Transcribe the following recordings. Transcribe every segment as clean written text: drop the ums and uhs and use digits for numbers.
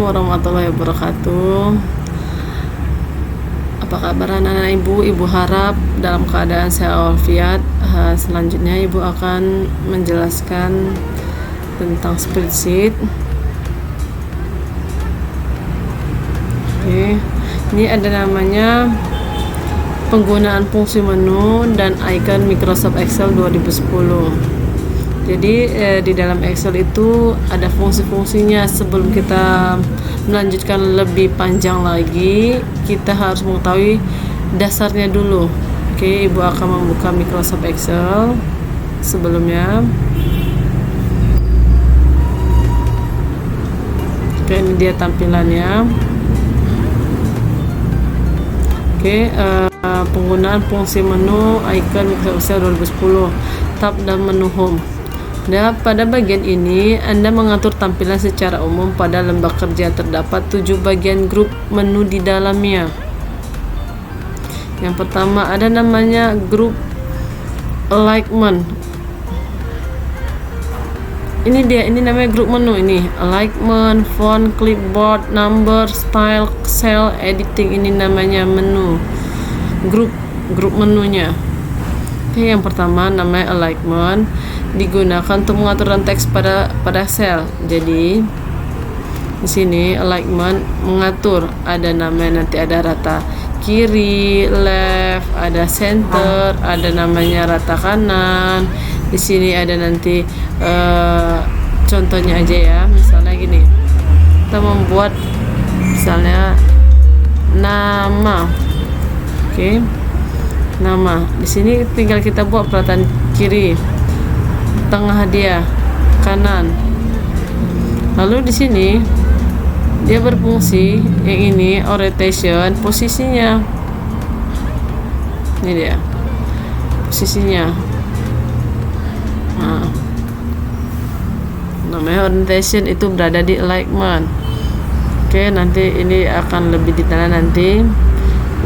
warahmatullahi wabarakatuh. Apa kabar anak-anak ibu? Ibu harap dalam keadaan sehat walafiat. Selanjutnya ibu akan menjelaskan tentang spreadsheet. Oke, ini ada namanya penggunaan fungsi menu dan icon Microsoft Excel 2010. Jadi di dalam Excel itu ada fungsi-fungsinya. Sebelum kita melanjutkan lebih panjang lagi, kita harus mengetahui dasarnya dulu. Oke, ibu akan membuka Microsoft Excel sebelumnya. Oke, ini dia tampilannya. Oke, penggunaan fungsi menu icon Microsoft Excel 2010, tab dan menu home. Nah, pada bagian ini Anda mengatur tampilan secara umum. Pada lembah kerja terdapat 7 bagian grup menu di dalamnya. Yang pertama ada namanya grup alignment. Ini dia, ini namanya grup menu ini. Alignment, font, clipboard, number, style, cell, editing, ini namanya menu. Grup menunya. Oke, yang pertama namanya alignment, digunakan untuk mengatur teks pada sel. Jadi di sini alignment mengatur, ada namanya, nanti ada rata kiri, left, ada center, ada namanya rata kanan. Di sini ada nanti contohnya aja ya, misalnya gini, kita membuat misalnya nama. Oke, nama. Di sini tinggal kita buat peratan kiri, tengah dia, kanan. Lalu di sini dia berfungsi, yang ini orientation, posisinya. Ini dia posisinya. Nah, namanya orientation, itu berada di alignment. Oke, nanti ini akan lebih detail nanti.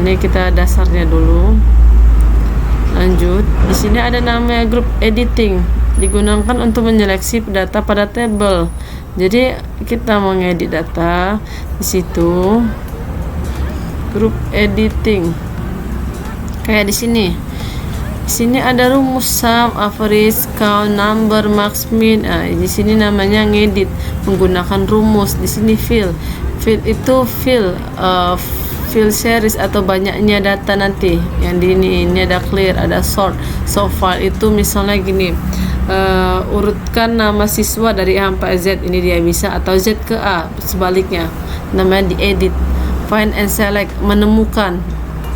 Ini kita dasarnya dulu. Lanjut, di sini ada namanya grup editing, digunakan untuk menyeleksi data pada tabel. Jadi kita mengedit data di situ, grup editing. Kayak di sini. Di sini ada rumus sum, average, count, number, max, min. Nah, di sini namanya ngedit menggunakan rumus. Di sini fill itu fill series atau banyaknya data nanti. Yang di ini ada clear, ada sort. So file itu misalnya gini, urutkan nama siswa dari A sampai Z, ini dia bisa, atau Z ke A, sebaliknya namanya diedit. Find and select, menemukan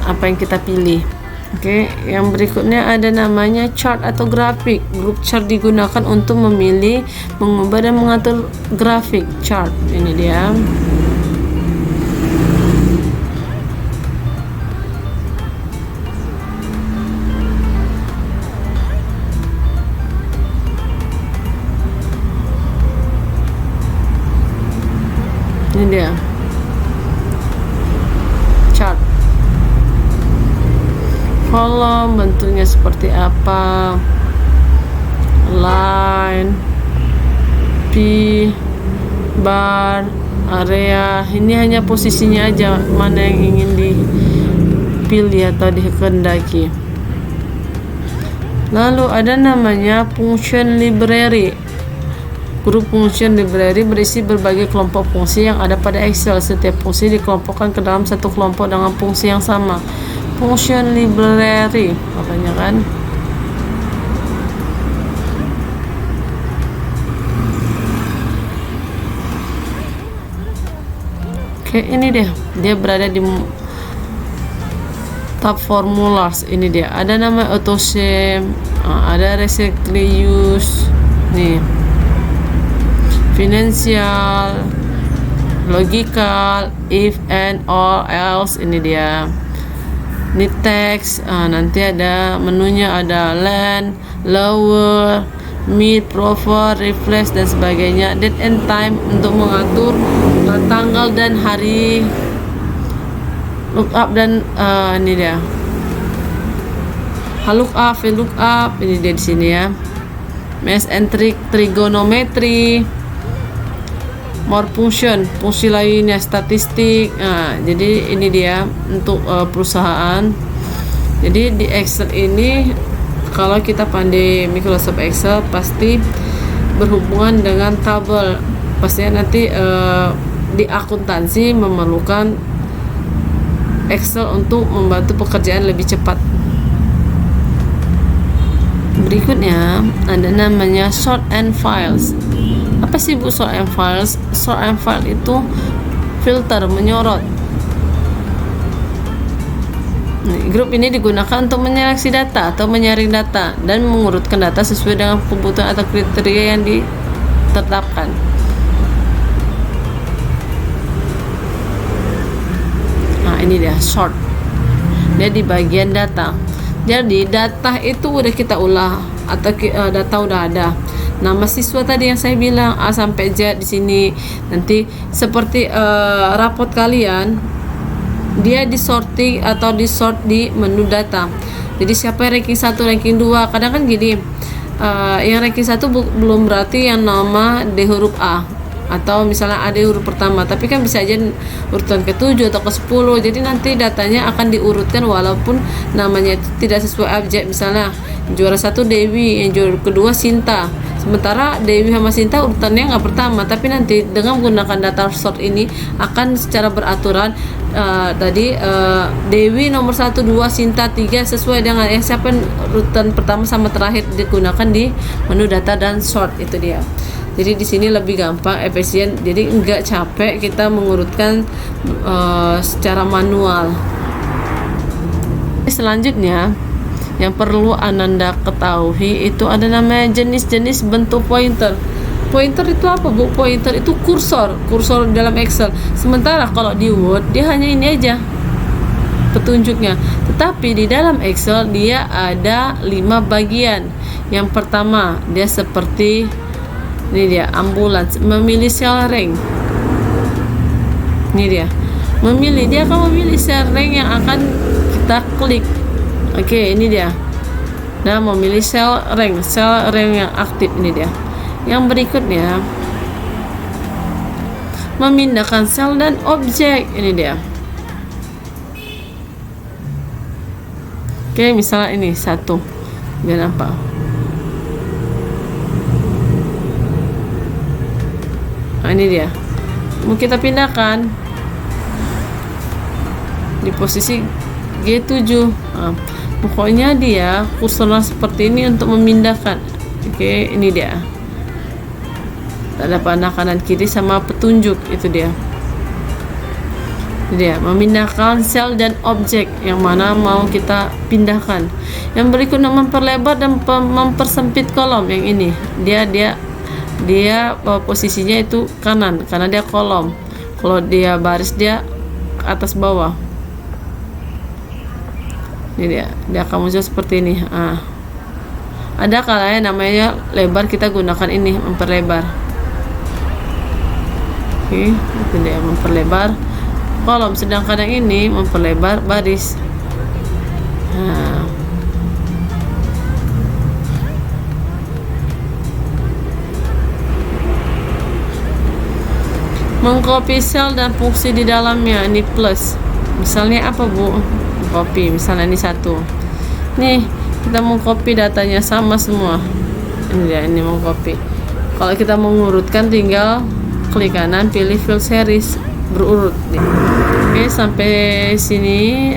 apa yang kita pilih. Oke, yang berikutnya ada namanya chart atau grafik. Grup chart digunakan untuk memilih, mengubah dan mengatur grafik chart. Ini dia. Ini dia chart. Kolom bentuknya seperti apa, line, P, bar, area. Ini hanya posisinya aja, mana yang ingin dipilih atau dikehendaki. Lalu ada namanya function library. Grup function library berisi berbagai kelompok fungsi yang ada pada Excel. Setiap fungsi dikelompokkan ke dalam satu kelompok dengan fungsi yang sama. Function library, makanya kan. Oke, ini dia berada di tab formulas. Ini dia, ada nama autosum, ada recently use, nih, financial, logical, if and or else. Ini dia. Ini teks, nanti ada menunya, ada land, lower, mid, proper, refresh dan sebagainya. Date and time untuk mengatur tanggal dan hari. Lookup dan ini dia. Lookup, lookup, ini dia di sini ya. Math and trigonometry. more function, fungsi lainnya, statistik. Nah, jadi ini dia untuk perusahaan. Jadi di Excel ini, kalau kita pandai Microsoft Excel, pasti berhubungan dengan tabel. Pastinya nanti di akuntansi memerlukan Excel untuk membantu pekerjaan lebih cepat. Berikutnya ada namanya sort and files. Apa sih Bu sort and files? Sort and file itu filter, menyorot. Grup ini digunakan untuk menyeleksi data atau menyaring data dan mengurutkan data sesuai dengan kebutuhan atau kriteria yang ditetapkan. Nah, ini dia sort. Dia di bagian data. Jadi data itu udah kita ulah atau data udah ada. Nama siswa tadi yang saya bilang A sampai Z di sini. Nanti seperti rapot kalian, dia disorting atau disort di menu data. Jadi siapa yang ranking 1, ranking 2. Kadang kan gini, yang ranking 1 belum berarti yang nama di huruf A, atau misalnya ada huruf pertama, tapi kan bisa aja urutan ke-7 atau ke-10. Jadi nanti datanya akan diurutkan walaupun namanya itu tidak sesuai abjad. Misalnya juara 1 Dewi, yang juara kedua Sinta, sementara Dewi sama Sinta urutannya nggak pertama. Tapi nanti dengan menggunakan data sort ini akan secara beraturan, Dewi nomor 1, 2, Sinta 3 sesuai dengan siapa urutan pertama sama terakhir digunakan di menu data dan sort. Itu dia. Jadi di sini lebih gampang, efisien. Jadi enggak capek kita mengurutkan secara manual. Selanjutnya yang perlu Ananda ketahui itu ada namanya jenis-jenis bentuk pointer. Pointer itu apa Bu? Pointer itu kursor dalam Excel. Sementara kalau di Word dia hanya ini aja petunjuknya. Tetapi di dalam Excel dia ada 5 bagian. Yang pertama dia seperti ini dia, ambulans, memilih sel rank. Ini dia, dia akan memilih sel rank yang akan kita klik. Oke, ini dia. Nah, memilih sel rank yang aktif. Ini dia. Yang berikutnya, memindahkan sel dan objek. Ini dia. Oke, misalnya ini 1. Biar apa? Nah, ini dia. Mau kita pindahkan di posisi G7. Nah, pokoknya dia kursornya seperti ini untuk memindahkan. Oke, ini dia. Ada panah kanan kiri sama petunjuk. Itu dia. Ini dia, memindahkan sel dan objek yang mana mau kita pindahkan. Yang berikutnya memperlebar dan mempersempit kolom. Yang ini dia posisinya itu kanan karena dia kolom. Kalau dia baris dia atas bawah. Ini dia akan muncul seperti ini. Ada kalanya namanya lebar, kita gunakan ini memperlebar. Oke, itu dia memperlebar kolom, sedangkan yang ini memperlebar baris. Mengcopy sel dan fungsi di dalamnya. Ini plus. Misalnya apa Bu? Copy. Misalnya ini 1. Nih, kita mau copy datanya sama semua. Ini dia, ini mau copy. Kalau kita mengurutkan tinggal klik kanan, pilih fill series berurut nih. Oke, sampai sini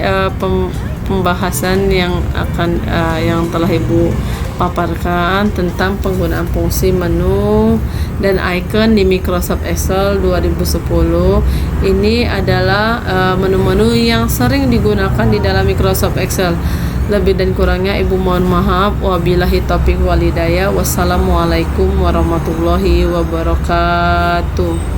pembahasan yang telah Ibu paparkan tentang penggunaan fungsi menu dan icon di Microsoft Excel 2010. Ini adalah menu-menu yang sering digunakan di dalam Microsoft Excel. Lebih dan kurangnya Ibu mohon maaf. Wabillahi taufiq wal hidayah. Wassalamualaikum warahmatullahi wabarakatuh.